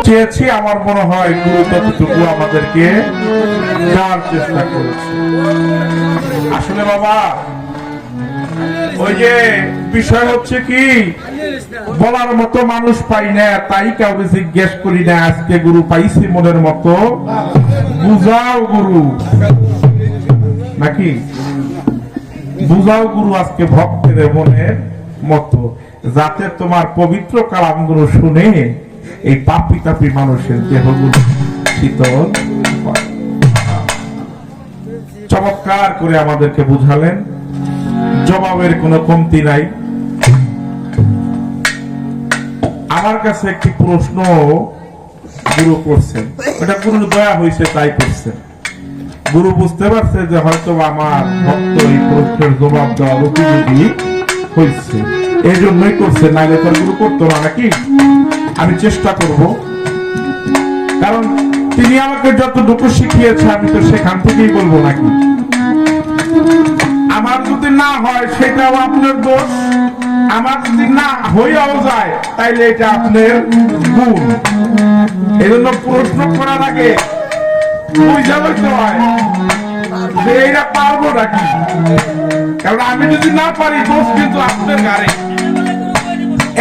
চেয়েছি, আমার মনে হয় গুরু ততটুকু আমাদেরকে দেওয়ার চেষ্টা করেছে। আসলে বাবা, ওই যে বিষয় হচ্ছে কি, বলার মতো মানুষ পাই না, তাই কাউকে জিজ্ঞেস করি না। আজকে গুরু পাইছি মনের মতো, বুঝাও গুরু নাকি, বুঝাও গুরু আজকে ভক্তের মনের মতো, যাতে তোমার পবিত্র কালামগুলো শুনে এই পাপি তাপি মানুষের দেহগুলো শীতল হয়। চমৎকার করে আমাদেরকে বুঝালেন, জবাবের কোনো কমতি নাই। আমার কাছে একটি প্রশ্ন গুরু করছেন, এটা গুরুর দয়া হয়েছে তাই করছেন। গুরু বুঝতে পারছে যে হয়তো আমার ভক্ত এই প্রশ্নের জবাব দেওয়ার উপযোগী হয়েছে, এই জন্যই করছে, নাইলে তো গুরু করতো না নাকি। আমি চেষ্টা করব, কারণ তিনি আমাকে যতটুকু শিখিয়েছে আমি তো সেখান থেকেই বলবো নাকি। আমার যদি না হয় সেটাও আপনার দোষ, আমার যদি না হইয়াও যায় তাইলে এটা আপনার গুণ। এই জন্য প্রশ্ন করার আগে বুঝা বলতে হয় যে এইটা পারবো নাকি, কারণ আমি যদি না পারি দোষ কিন্তু আপনার গাড়ি।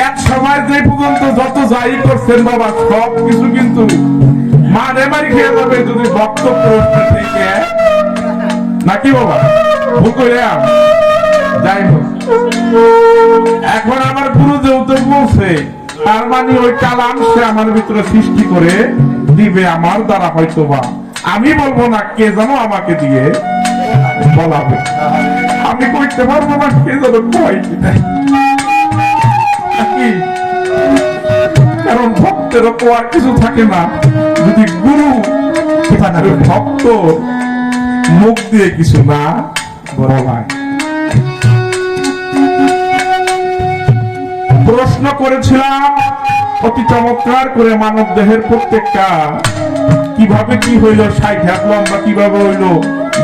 এক সময় যে পর্যন্ত যত যাই করছেন বাবা, সব কিছু কিন্তু মানে মারি খেয়ে যাবে যদি ভক্ত প্রশ্ন থেকে নাকি বাবা, ভুল করে যাই হোক। এখন আমার গুরু যেহেতু বলছে, তার মানে ওই কালাম সে আমার ভিতরে সৃষ্টি করে দিবে আমার দ্বারা, হয়তো বা আমি বলবো না, কে যেন আমাকে দিয়ে বলাবে। আমি করতে পারবো না, কে যেন কয় কিনা, কারণ ভক্তেরও কোয়ার কিছু থাকে না যদি গুরু ভক্ত মুখ দিয়ে কিছু না বলায়। প্রশ্ন করেছিলাম অতি চমৎকার করে, মানব দেহের প্রত্যেকটা কিভাবে কি হইল, 60 হাত লম্বা কিভাবে হইল,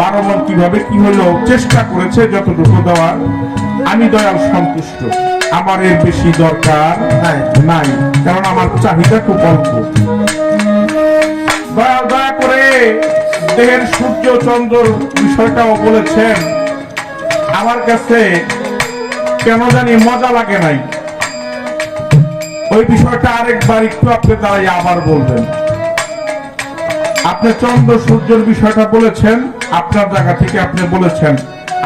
12 মণ কিভাবে কি হইল, চেষ্টা করেছে যতটুকু দেওয়ার। আমি দয়াল সন্তুষ্ট, আমার এর বেশি দরকার নাই, কারণ আমার চাহিদা খুব অল্প। দয়াল দয়া করে দেহের সূর্য চন্দ্র বিষয়টাও বলেছেন, আমার কাছে কেন জানি মজা লাগে নাই। ওই বিষয়টা আরেকবার একটু আপনি দাঁড়াই আবার বলবেন। আপনি চন্দ্র সূর্যের বিষয়টা বলেছেন, আপনার জায়গা থেকে আপনি বলেছেন,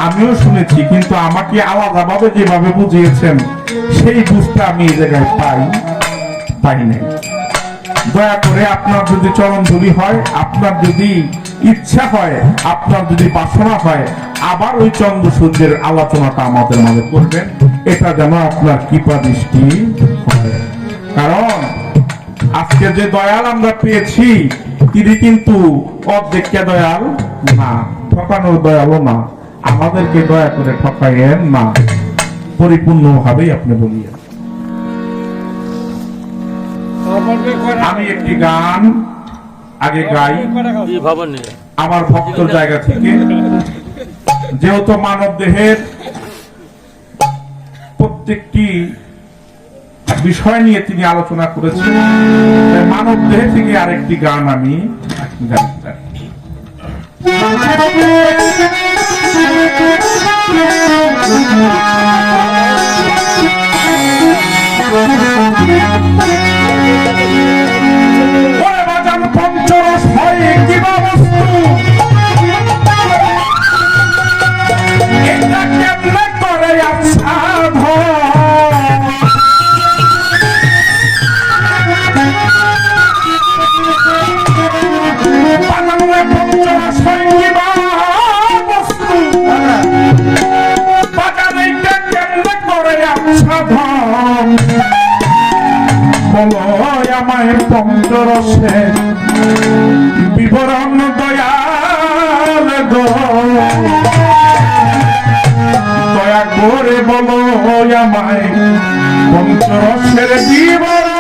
আমিও শুনেছি, কিন্তু আমাকে আলাদাভাবে যেভাবে বুঝিয়েছেন সেই বুঝটা আমি এই জায়গায় পাই নাই। দয়া করে আপনার যদি চরণ ধুলি হয়, আপনার যদি ইচ্ছা হয়, আপনার যদি বাসনা হয়, আবার ওই চন্দ্র সূর্যের আলোচনাটা আমাদের মাঝে করবেন, এটা যেন আপনার কৃপা দৃষ্টি হয়। কারণ আজকে যে দয়াল আমরা পেয়েছি তিনি কিন্তু অর্ধেককে দয়াল না, ঠকানোর দয়ালও না। আমাদেরকে দয়া করে ঠকাইয়েন না, পরিপূর্ণভাবেই আপনি বলিয়েন। আমি একটি গান আগে গাই আমার ভক্তর জায়গা থেকে, যেহেতু মানব দেহের প্রত্যেকটি বিষয় নিয়ে তিনি আলোচনা করেছেন, মানব দেহ থেকে আরেকটি গান আমি গাইতে পঞ্চরস হয় কিবা বস্তু, এটা কেমনে করে আচ্ছা আমায় পঞ্চরসে বিবরণ দয়াল গো, দয়া করে বলো আমায় পঞ্চরসের বিবরণ।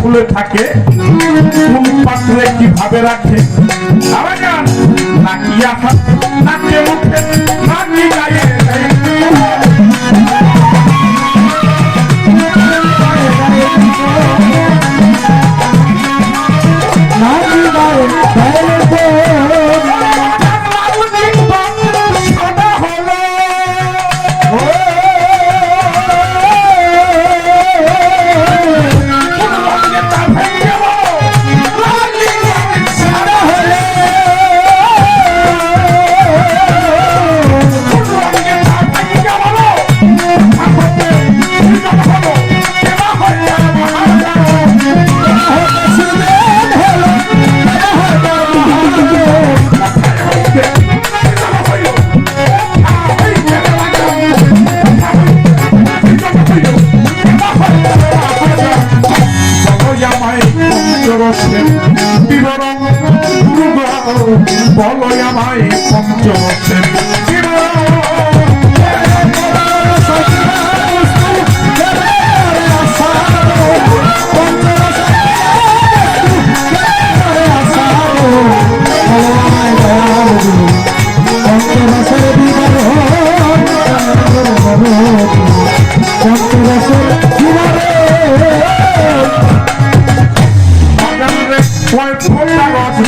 ফুলে থাকে কোন পাত্রে কিভাবে রাখে আবার জান নাকি আঠা নাকি মুখে নাকি গায়ে বলো আমায় পঞ্চরসের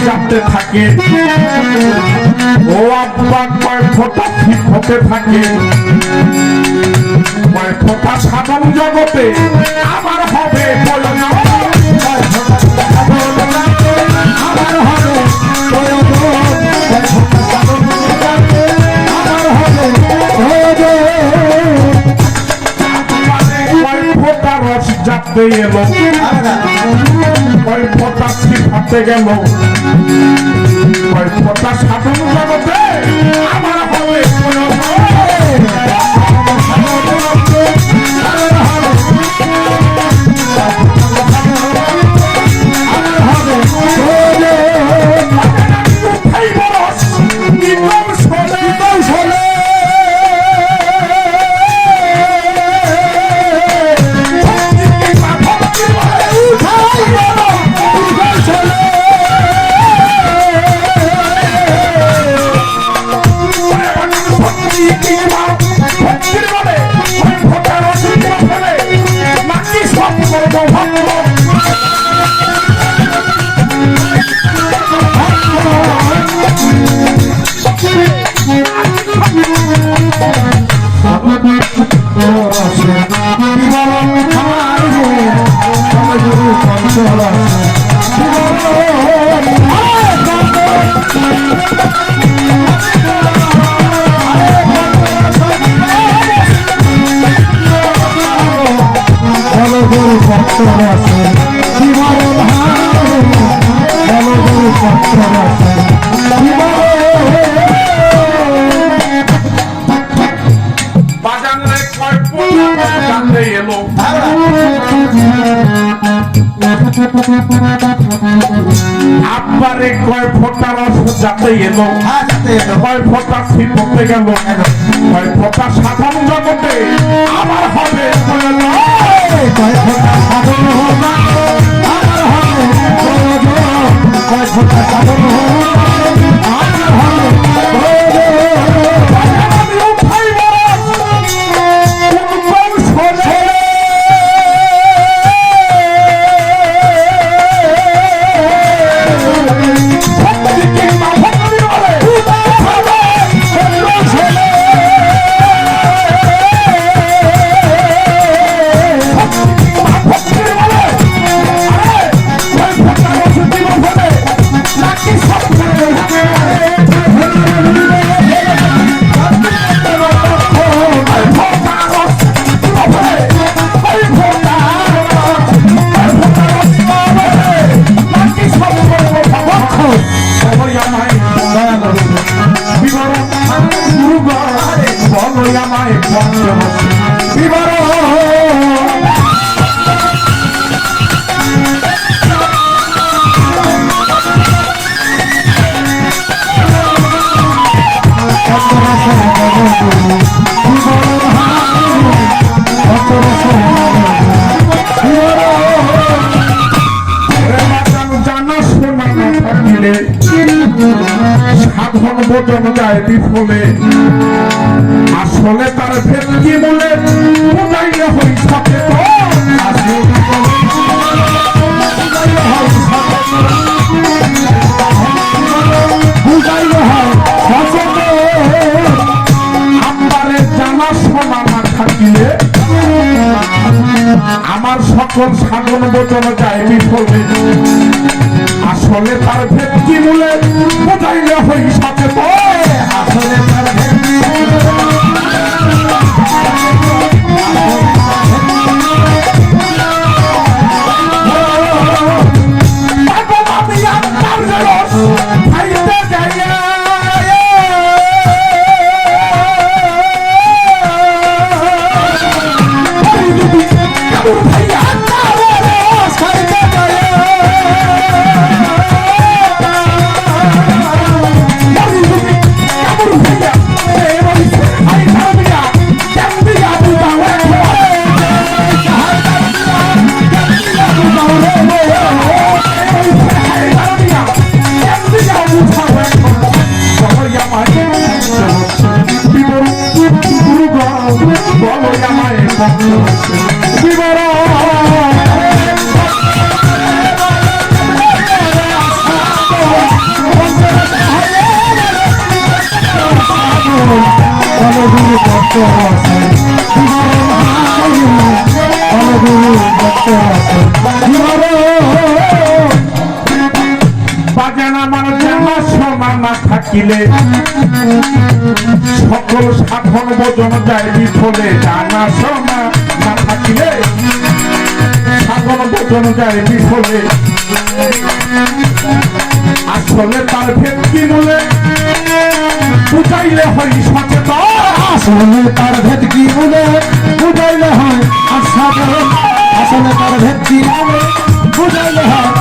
যাতে থাকে ও আব্বা কয় ফোঁটা ঠিক হতে থাকে কয় ফোঁটা সাধন জগতে আমার হবে ফোঁটা রস যাতে এলো কয় ফোঁটা ঠিক হতে গেল কয় ফোঁটা সাধন জগতে আমার হবে আব্বারে কয় ফোঁটা রস যাতে এলো কয় ফোঁটা ঠিক হতে গেল কয় ফোঁটা সাধন জগতে আমার হবে কয় ফোঁটা সাধন আমার হবে কয় ফোঁটা সাধন আমার হবে ভোজন যায় বিফলে আসলে তার ভেতকি মূলে বুঝাইলে হই সচেতন বুঝাইলে হয় সচেতন আমারে জানা শোনা না থাকিলে আমার সকল সাধন ভোজন যায় বিফলে আসলে তার ভেতকি মূলে বুঝাইলে হই সচেতন আসলে তার বাজানা মানুষ জানা শোনা না থাকিলে সকল সাধন ভোজন যায় বিফলে জানা শোনা না থাকিলে সাধন ভোজন যায় বিফলে আসলে তার ভেতকি মূলে বুঝাইলে হয় সচেতন আসলে তার ভেতকি মূলে বুঝাইলে হয় সাধন আসলে তার ভেতকি মূলে বুঝাইলে হয়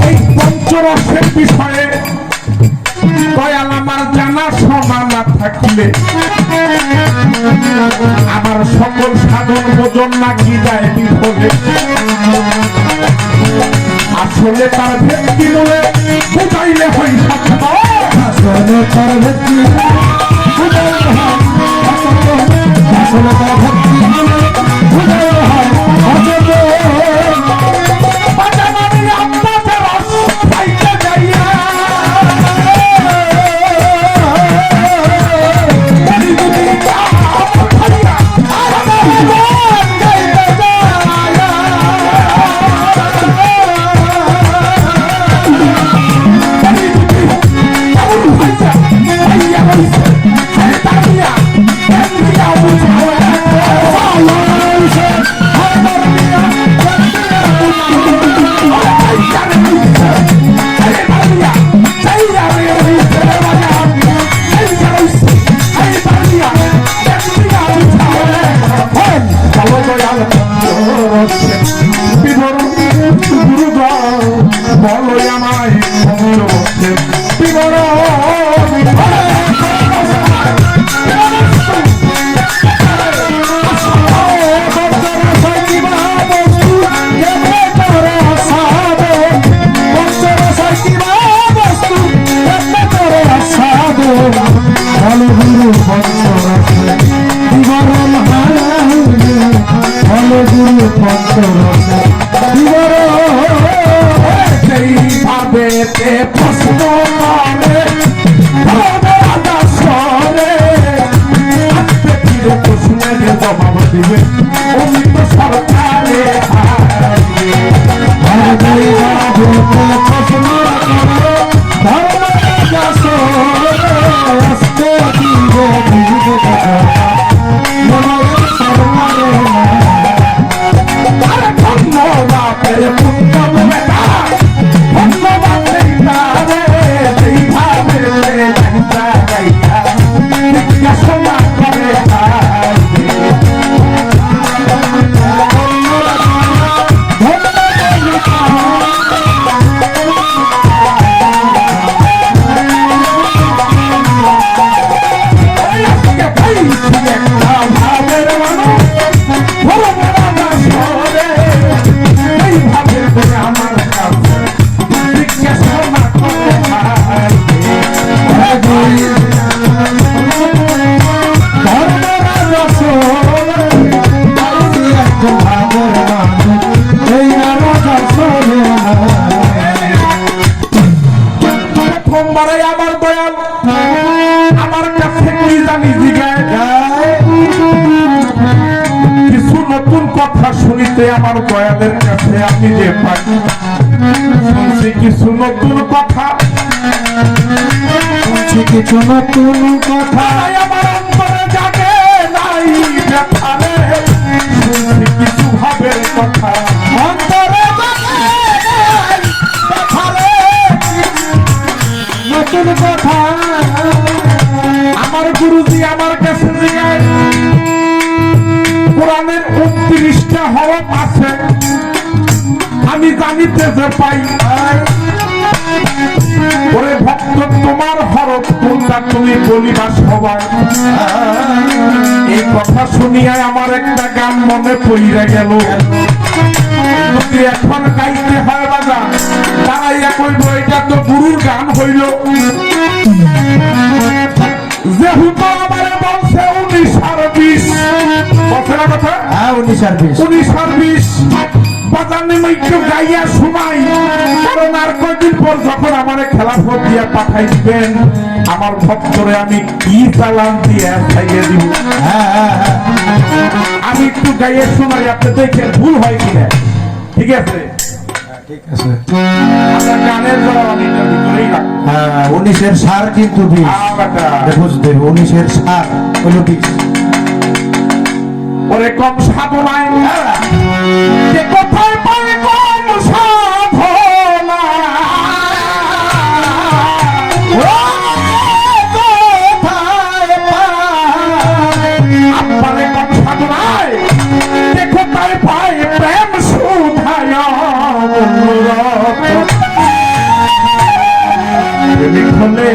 এই পঞ্চরসের বিষয়ে দয়াল আমার জানা শোনা না থাকিলে আমার সকল সাধন ভোজন নাকি যায় বিফলে আসলে তার ভেতকি মূলে বুঝাইলে হয় সচেতন আসলে তার ভেতকি বুঝাইলে হয় সচেতন আসলে তার ভেতকি মূলে বুঝাইলে হয় সচেতন বাজানারি আপনাদের রস খাইতে যাইয়া বলো আমায় বিবরণ প্রশ্ন করে প্রশ্নের জবাব দিবে অমিত সরকারে প্রশ্ন শুনতে আমার দয়ালের কাছে আমি যে পাই শুনছি কিছু নতুন কথা, শুনছি কিছু নতুন কথা, আমার অন্তরে জাগে নাই ব্যথারে, শুনছি কিছু ভাবের কথা অন্তরে ব্যথারে, নতুন কথা। আমার গুরুজি আমার কাছে জিজ্ঞায় কোরআনের 29টা হরফ আছে, আমি জানিতে যে পাই ওরে ভক্ত তোমার হরফ কোনটা তুমি বলিবা সবাই। এই কথা শুনিয়া আমার একটা গান মনে পড়িয়া গেল, যদি এখন গাইতে হয় বাজা দাঁড়াইয়া কইব এটা তো গুরুর গান হইল। যেহেতু আমার বলছে 19 আর 20 বলছে না কথা, 19 আর 20 19 আর 20 বাজানে একটু গাইয়া শোনাই, কারণ আর কয়েকদিন পর যখন আমার খেলাফত দিয়া পাঠাই দিবেন আমার ভক্তরে আমি কি চালান দিয়ে খাইয়ে দিব। আমি একটু গাইয়ে শোনাই, আপনি দেখেন ভুল হয় কিনা। ঠিক আছে, ঠিক আছে। আমরা গানের জবাব আমি এটার ভিতরেই রাখবো। 19-এর সার কিন্তু 20, বুঝতে 19-এর সার হলো 20। ওরে কম সাধনায় কে কোথায় পায় কম সাধনা, আপনারে কম সাধনায় কে কোথায় পায় প্রেম সুধায় প্রেমিক হলে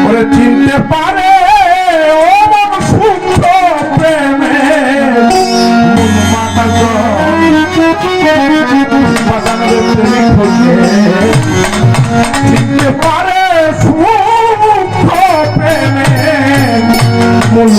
ওরে চিনতে পারে ও মন শুদ্ধ প্রেমে মন মাতা প্রেমিক হলে চিনতে পারে শুদ্ধ প্রেমে মন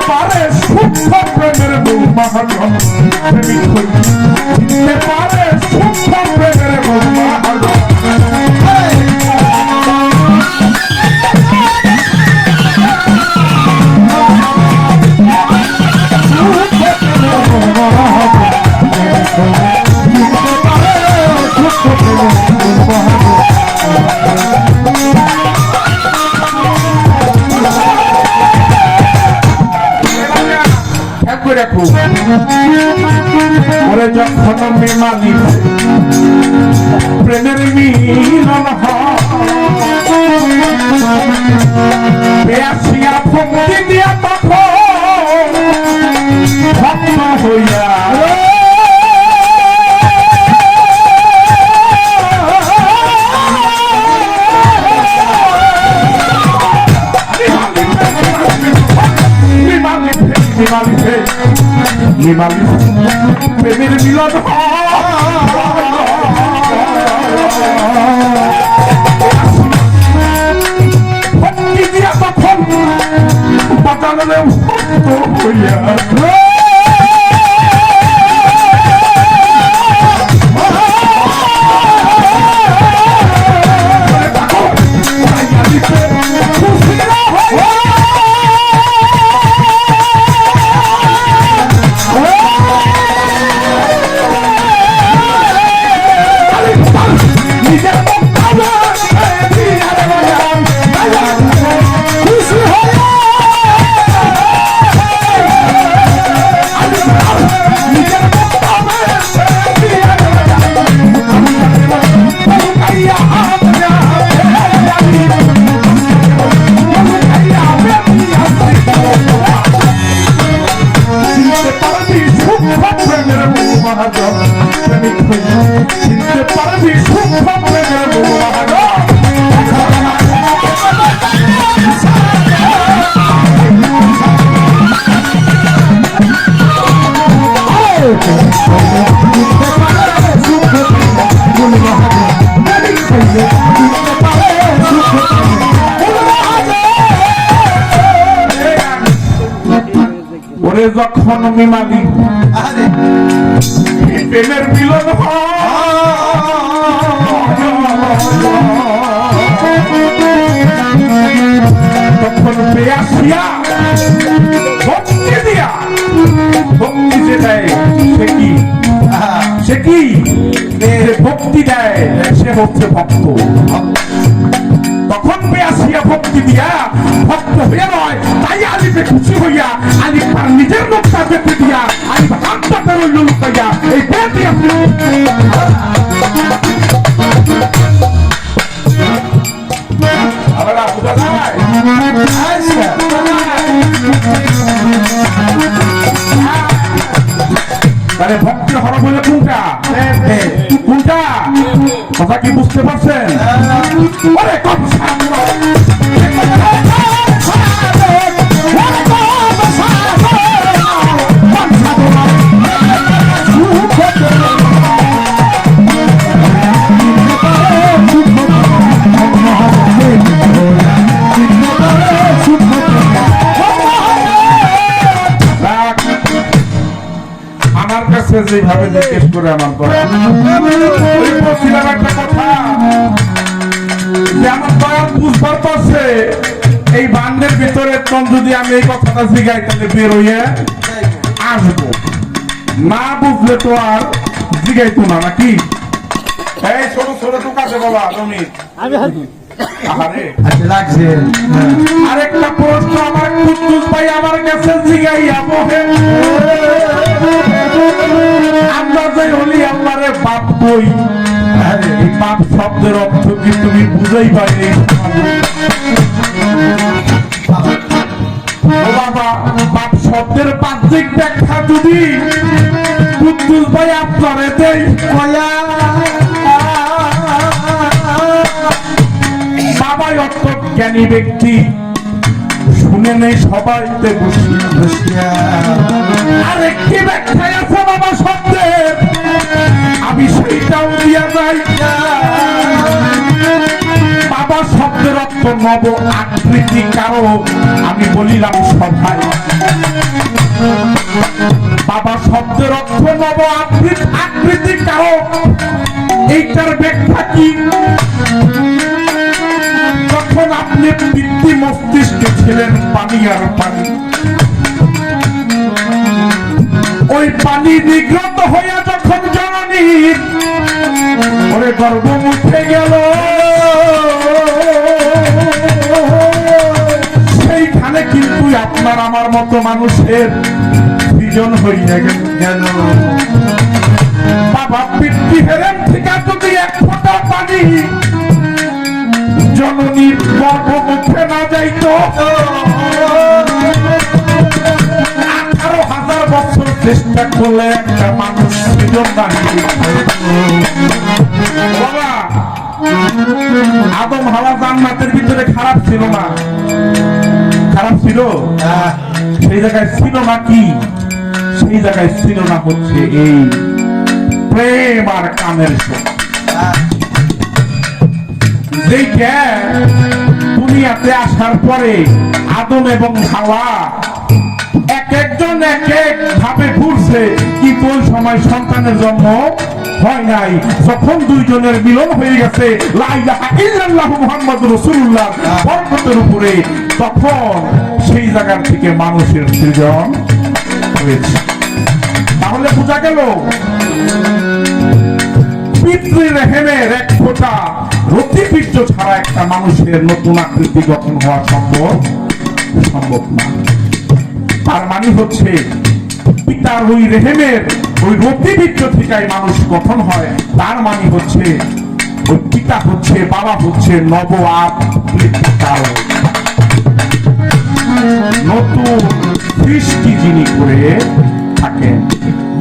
পারে শুদ্ধ প্রেমের মূল মহাজন প্রেমিক হইতে পারে শুদ্ধ প্রেমের মূল মহাজন। ওরে যখন মেমালি প্রেমের মিলন পেয়াসিয়া ভক্তি দিয়া তখন ভক্ত হইয়া প্রেমের মিলন ভক্তি দিয়া তখন বাজানো হইয়া চিনতে পারবি শুদ্ধ প্রেমের মূল মহাজন। ওরে যখন মিমালি প্রেমের মিলন তখন পেয়াসিয়া ভক্তি দিয়া ভক্তি যে দেয় সে কি যে ভক্তি দেয় সে হচ্ছে ভক্ত। তখন পেয়াসিয়া ভক্তি দিয়া ভক্ত হইয়া নয়, তাই আলিফে খুশি হইয়া আলিফ তার নিজের লোকটা পেতে দিয়া আলিফ হাতটা রইল লুকাইয়া এই পেতে তাহলে ভক্তি হরফ হলো কোনটা কোনটা কথা কি বুঝতে পারছেন? ওরে কম আমার কাছে যেভাবে জিজ্ঞেস করে আমার বলছিলাম একটা কথা যে আমার দয়াল বুঝবার পারছে এই বান্ডের ভিতরে যদি আমি এই কথাটা জিগাই তাহলে বের হইয়া আসবো, না বুঝলে তো আর জিগাইতো না নাকি? এই ছোট ছোট টুক আছে বাবা তুমি লাগছে। আরেকটা প্রশ্ন আমার কুদ্দুস ভাই আমার কাছে জিগাইয়া বহে আমরা যে হলি আল্লাহরে বাপ কই, এই বাপ শব্দের অর্থ কি তুমি বুঝাই পাইনি? ও বাবা, বাপ শব্দের বাহ্যিক ব্যাখ্যা যদি কুদ্দুস ভাই আপনারে দেই, বাবাই অর্থ জ্ঞানী ব্যক্তি, শুনে নেই সবাইতে বসিয়া। আরেকটি ব্যাখ্যায় আছে বাবা শব্দের, আমি সেইটাও দিয়া যাই। বাবা শব্দের অর্থ নব আকৃতি কারক, আমি বলিলাম সবাই। বাবা শব্দের অর্থ নব আকৃতি কারক, এইটার ব্যাখ্যা কি? যখন আপনি পিতৃ মস্তিষ্কে ছিলেন পানি আর পানি, ওই পানি নিগ্রত হইয়া যখন জননীর ওরে গর্ভ মুখে গেল, সেইখানে কিন্তু আপনার আমার মতো মানুষের সৃজন হইয়া গেল। বাবা পিতৃ হেরেন থেকে যদি এক ফোঁটা পানি জননীর গর্ভ মুখে না যাইত, 18,000 বছর চেষ্টা করলে একটা মানুষ সৃজন না। বাবা আদম হাওয়া জান্নাতের ভিতরে খারাপ ছিল না? খারাপ ছিল? সেই জায়গায় ছিল না কি? সেই জায়গায় ছিল না হচ্ছে এই প্রেম আর কামের শক্তি। যেই জ্ঞান দুনিয়াতে আসার পরে আদম এবং হাওয়া এক একজন এক এক ভাবে ঘুরছে, কিন্তু ওই সময় সন্তানের জন্ম হয় নাই। যখন দুইজনের মিলন হয়ে গেছে লা ইলাহা ইল্লাল্লাহু মুহাম্মাদুর রাসূলুল্লাহ পর্বতের উপরে, তখন সেই জায়গা থেকে মানুষের সৃজন হয়েছে। তাহলে বোঝা গেল পিতৃ রেহেমের এক ফোঁটা রতিবীর্য ছাড়া একটা মানুষের নতুন আকৃতি গঠন হওয়া সম্ভব না। তার মানে হচ্ছে পিতার ওই রেহেমের ওই রতিবীর্য থেকে মানুষ গঠন হয়। তার মানে হচ্ছে ওই পিতা হচ্ছে, বাবা হচ্ছে নব আকৃতি কারক, নতুন সৃষ্টি যিনি করে থাকেন।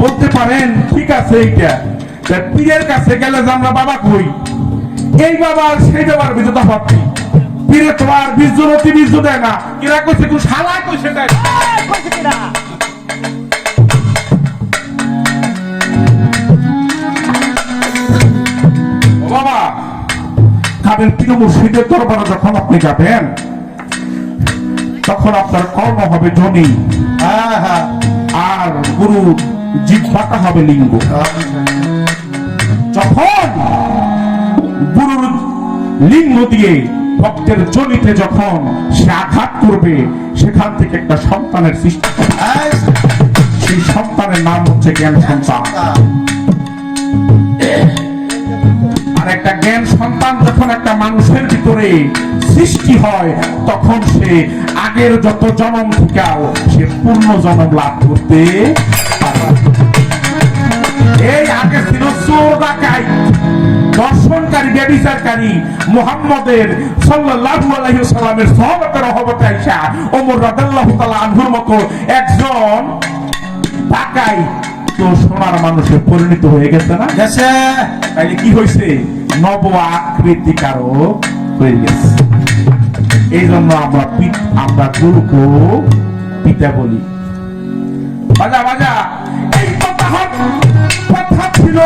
বলতে পারেন ঠিক আছে, এইটা পীরের কাছে গেলে যে আমরা বাবা কই, এই বাবা আর সেই বাবার ভিতরে তফাৎ কি? পীরে তোমার বীর্য রতি বীর্য দেয় না, কিরা কইছে তুই শালা কইছে দেয়। বাবা খাবেন পীর মুর্শিদের দরবারে যখন আপনি যাবেন, তখন আপনার কর্ম হবে জনি, আর গুরু জিহ্বাটা হবে লিঙ্গ। যখন গুরুর লিঙ্গ দিয়ে ভক্তের জনিতে যখন সে আঘাত করবে, সেখান থেকে একটা সন্তানের সৃষ্টি হবে। সেই সন্তানের নাম হচ্ছে জ্ঞান সন্তান। আর একটা জ্ঞান সন্তান যখন একটা মানুষের ভিতরে সৃষ্টি হয়, তখন সে আগের যত জন্ম থেকেও সে পূর্ণ জন্ম লাভ করতে পারে। এই আগে ছিল চোর ডাকাইত, দর্শনকারী, ব্যভিচারকারী। মুহাম্মদের সাল্লাল্লাহু আলাইহি ওয়াসাল্লামের সাহাবাতে রহমতে আয়েশা ওমর রাদিয়াল্লাহু তাআলা আনহুর মতো একজন ডাকাইত তো সোনার মানুষে পরিণত হয়ে গেছে না? তাইলে কি হয়েছে? নব আকৃতিকারও হয়ে গেছে। এই জন্য আমরা গুরুকে পিতা বলি। বাজা বাজা, এই কথা ছিল,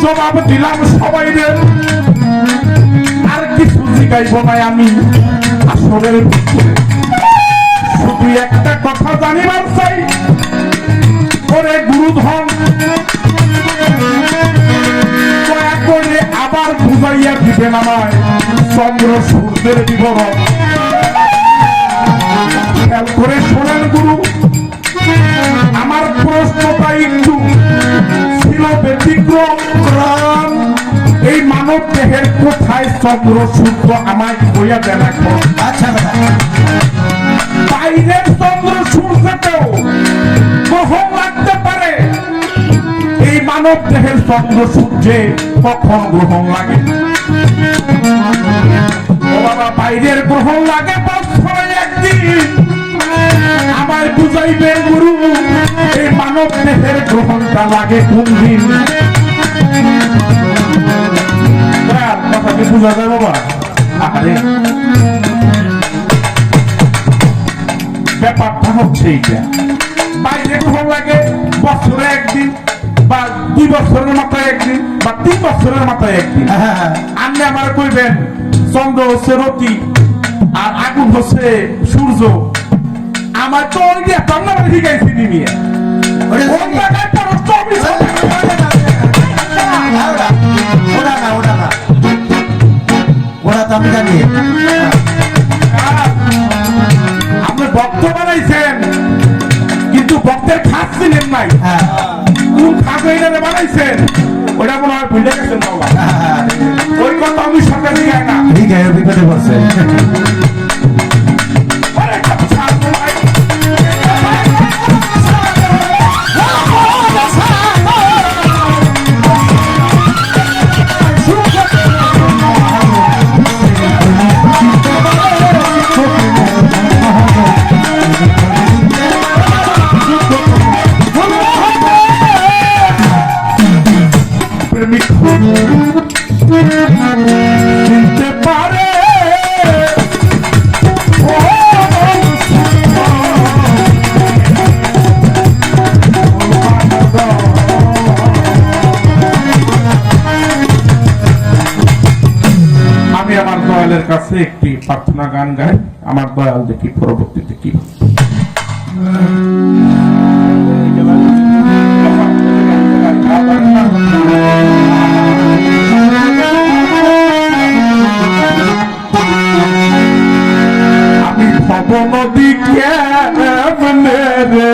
জবাব দিলাম সবাই। আর কিছু জিজ্ঞাইব নাই আমি। আসলে শুধু একটা কথা জানিবার চাই, করে গুরুধন দয়া করে আবার বুঝাইয়া দিবেন আমায় চন্দ্র সূর্যের বিবরণ। খেয়াল করে শোনেন গুরু, আমার প্রশ্নটা একটু ছিল ব্যতিক্রম। এই মানব দেহের কোথায় চন্দ্র সূর্য আমায় কইয়া দেন এখন। আচ্ছা, বাইরের চন্দ্র সূর্যতেও গ্রহণ লাগতে পারে, এই মানব দেহের চন্দ্র সূর্যে কখন গ্রহণ লাগে? বাবা, বাইরের গ্রহণ লাগে বছরে একদিন। আমায় বুঝাইবে গুরু, এই মানব দেহের গ্রহণটা লাগে কোন দিন? কথা কি বুঝা যায় বাবা? আরে ব্যাপারটা হচ্ছে এইটা, বাইরে গ্রহণ লাগে বছরে একদিন, বা 2 বছরের মাথায় একদিন, বা 3 বছরের মাথায় একদিন। আপনি আমার কইবেন চন্দ্র হচ্ছে রতি আর আগুন হচ্ছে সূর্য। আমার তো ওই দিয়ে আপনার শিখাইছি নিয়ে ওরা তো আমি জানি। আপনি ভক্ত বানাইছেন, কিন্তু ভক্তের খাস ছিলেন নাই। কোন খাস এইটারে বানাইছেন ওটা মনে হয় ভুলে গেছেন বাবা। ওই কথা আমি সরকার দিয়ে না, ঠিক আছে, বিপদে পড়ছে। চিনতে পারে আমি আমার দয়ালের কাছে একটি প্রার্থনা গান গাই। আমার দয়াল দেখি পরবর্তীতে কি আমি ভব নদী কেমনে রে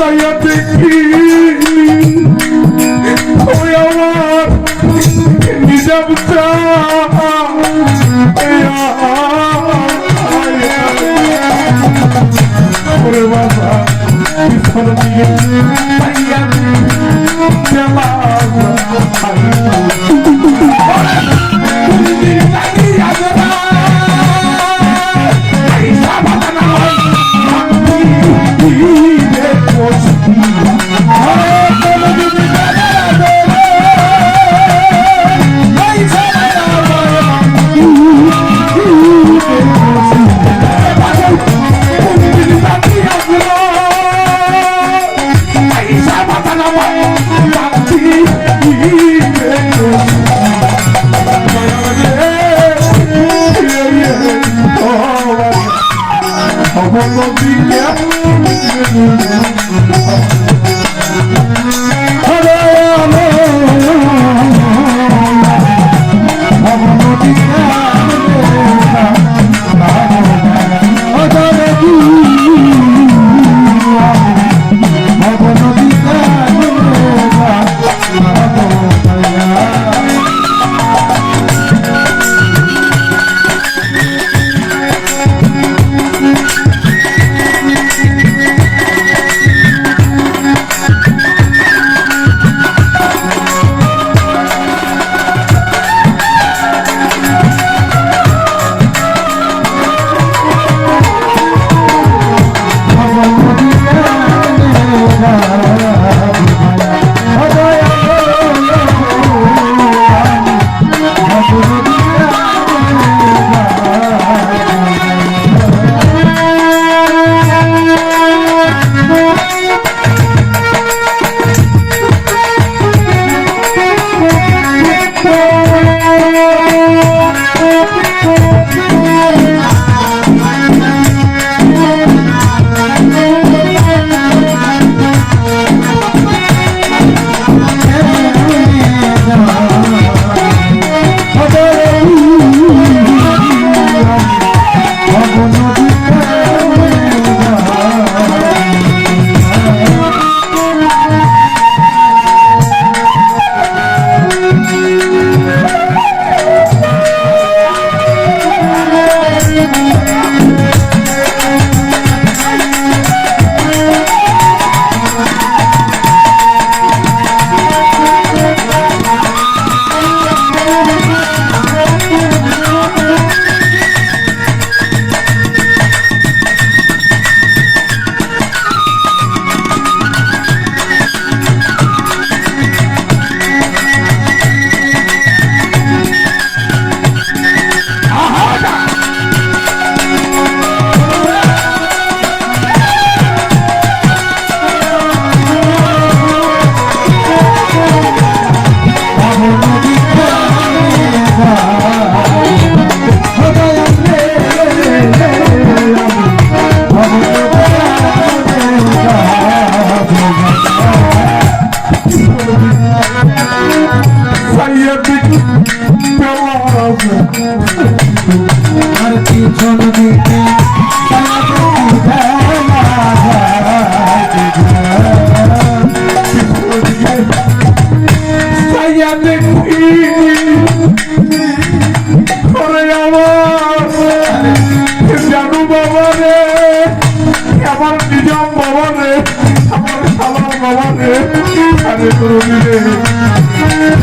চাইয়া দেখি ওই আমার নিজাম ওরে বাবা পিছন দিয়ে চাইয়া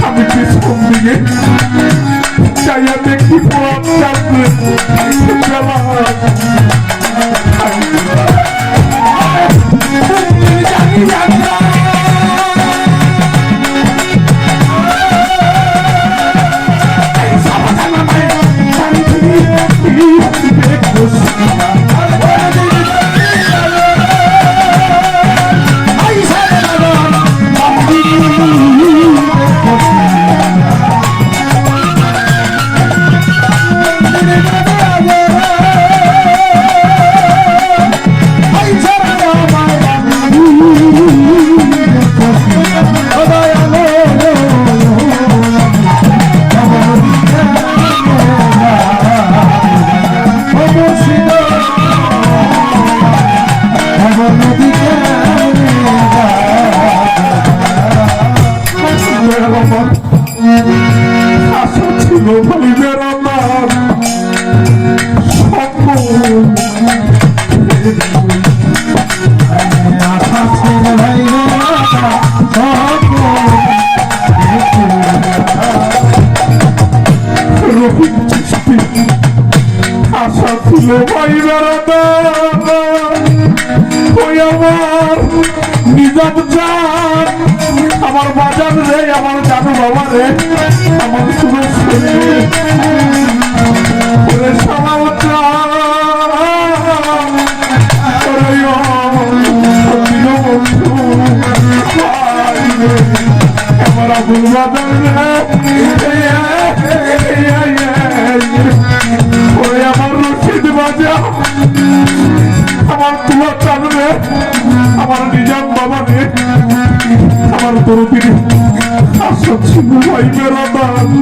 আমি পিছন দিকে চাইয়া দেখি পড়ার চাপলে আমার নিজাম চান, আমার বাজার রে, আমার জানু বাবা রে, আমার শুনে সামাল চান আমার আবুল বাজার রে, ওরে আমার রশিদ বাজা, আমার তুলা চালবে, আমার নিজাম বাবা রে, আমার তরুতির আসা ছিল ভাই বেড়াদার আমি